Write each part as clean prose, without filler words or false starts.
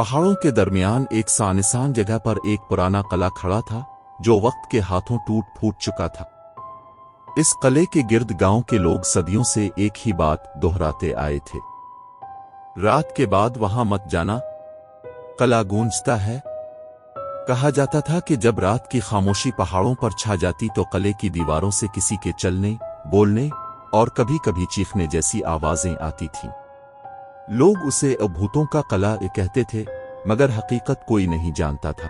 पहाड़ों के दरमियान एक सानिसान जगह पर एक पुराना किला खड़ा था जो वक्त के हाथों टूट फूट चुका था। इस किले के गिर्द गांव के लोग सदियों से एक ही बात दोहराते आए थे, रात के बाद वहां मत जाना, किला गूंजता है। कहा जाता था कि जब रात की खामोशी पहाड़ों पर छा जाती तो किले की दीवारों से किसी के चलने, बोलने और कभी कभी चीखने जैसी आवाजें आती थीं। लोग उसे भूतों का किला कहते थे, मगर हकीकत कोई नहीं जानता था।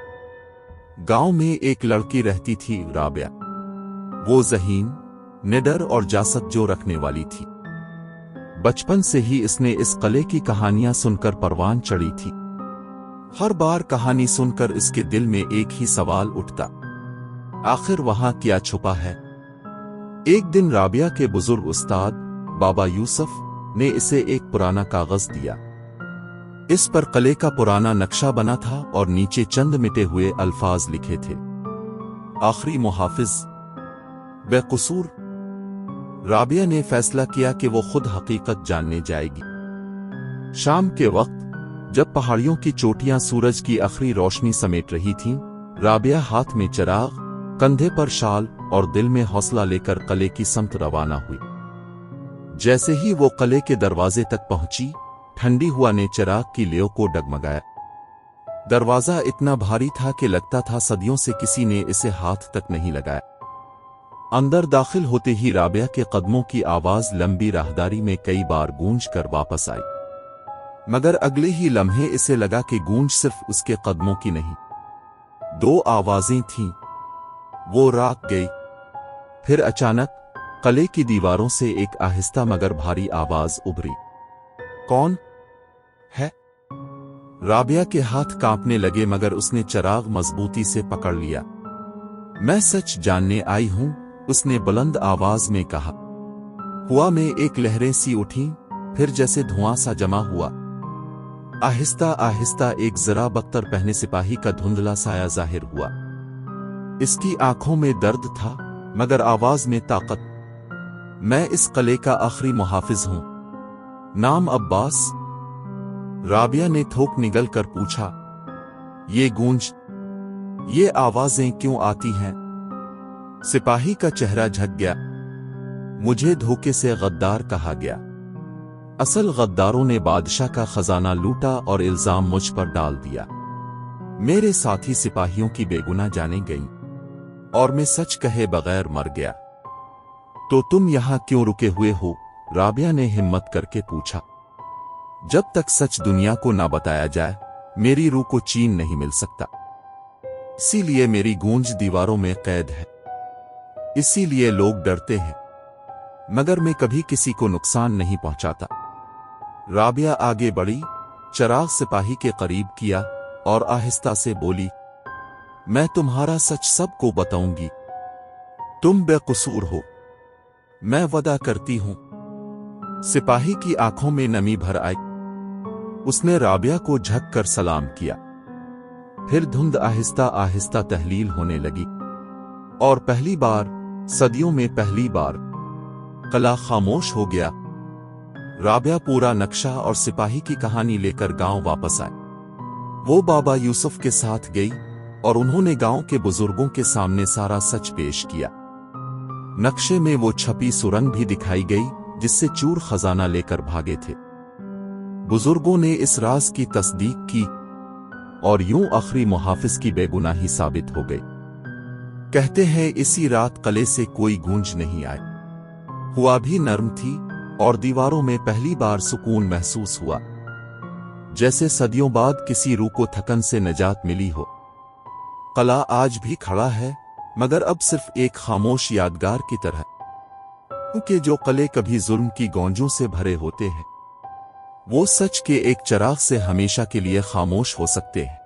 गांव में एक लड़की रहती थी, राबिया। वो ज़हीन, निडर और जासत रखने वाली थी। बचपन से ही इसने इस किले की कहानियां सुनकर परवान चढ़ी थी। हर बार कहानी सुनकर इसके दिल में एक ही सवाल उठता, आखिर वहां क्या छुपा है। एक दिन राबिया के बुजुर्ग उस्ताद बाबा यूसुफ ने इसे एक पुराना कागज दिया। इस पर किले का पुराना नक्शा बना था और नीचे चंद मिटे हुए अल्फाज लिखे थे, आखिरी मुहाफिज बेकसूर। राबिया ने फैसला किया कि वो खुद हकीकत जानने जाएगी। शाम के वक्त जब पहाड़ियों की चोटियां सूरज की आखिरी रोशनी समेट रही थीं, राबिया हाथ में चिराग, कंधे पर शाल और दिल में हौसला लेकर किले की समत रवाना हुई। जैसे ही वो किले के दरवाजे तक पहुंची, ठंडी हवा ने चिराग की लियो को डगमगाया। दरवाजा इतना भारी था कि लगता था सदियों से किसी ने इसे हाथ तक नहीं लगाया। अंदर दाखिल होते ही राबिया के कदमों की आवाज लंबी राहदारी में कई बार गूंज कर वापस आई, मगर अगले ही लम्हे इसे लगा कि गूंज सिर्फ उसके कदमों की नहीं, दो आवाजें थीं। वो राग गई। फिर अचानक किले की दीवारों से एक आहिस्ता मगर भारी आवाज उभरी, कौन है? राबिया के हाथ कांपने लगे, मगर उसने चिराग मजबूती से पकड़ लिया। मैं सच जानने आई हूं, उसने बुलंद आवाज में कहा। हवा में एक लहरें सी उठी, फिर जैसे धुआं सा जमा हुआ। आहिस्ता आहिस्ता एक जरा बख्तर पहने सिपाही का धुंधला साया जाहिर हुआ। इसकी आंखों में दर्द था, मगर आवाज में ताकत। मैं इस किले का आखिरी मुहाफिज हूं, नाम अब्बास। राबिया ने थोक निगल कर पूछा, ये आवाजें क्यों आती हैं? सिपाही का चेहरा झक गया। मुझे धोखे से गद्दार कहा गया। असल गद्दारों ने बादशाह का खजाना लूटा और इल्जाम मुझ पर डाल दिया। मेरे साथी सिपाहियों की बेगुनाह जाने गई और मैं सच कहे बगैर मर गया। तो तुम यहां क्यों रुके हुए हो? राबिया ने हिम्मत करके पूछा। जब तक सच दुनिया को ना बताया जाए, मेरी रूह को चैन नहीं मिल सकता। इसीलिए मेरी गूंज दीवारों में कैद है, इसीलिए लोग डरते हैं, मगर मैं कभी किसी को नुकसान नहीं पहुंचाता। राबिया आगे बढ़ी, चिराग सिपाही के करीब किया और आहिस्ता से बोली, मैं तुम्हारा सच सबको बताऊंगी। तुम बेकसूर हो, मैं वादा करती हूं। सिपाही की आंखों में नमी भर आई। उसने राबिया को झक कर सलाम किया। फिर धुंध आहिस्ता आहिस्ता तहलील होने लगी और पहली बार, सदियों में पहली बार, किला खामोश हो गया। राबिया पूरा नक्शा और सिपाही की कहानी लेकर गांव वापस आए। वो बाबा यूसुफ के साथ गई और उन्होंने गांव के बुजुर्गों के सामने सारा सच पेश किया। नक्शे में वो छपी सुरंग भी दिखाई गई जिससे चूर खजाना लेकर भागे थे। बुजुर्गों ने इस राज की तस्दीक की और यूं आखिरी मुहाफिज की बेगुनाही साबित हो गई। कहते हैं इसी रात किले से कोई गूंज नहीं आई। हवा भी नर्म थी और दीवारों में पहली बार सुकून महसूस हुआ, जैसे सदियों बाद किसी रूह को थकन से निजात मिली हो। किला आज भी खड़ा है, मगर अब सिर्फ एक खामोश यादगार की तरह, क्योंकि जो किले कभी जुल्म की गौंजों से भरे होते हैं, वो सच के एक चिराग से हमेशा के लिए खामोश हो सकते हैं।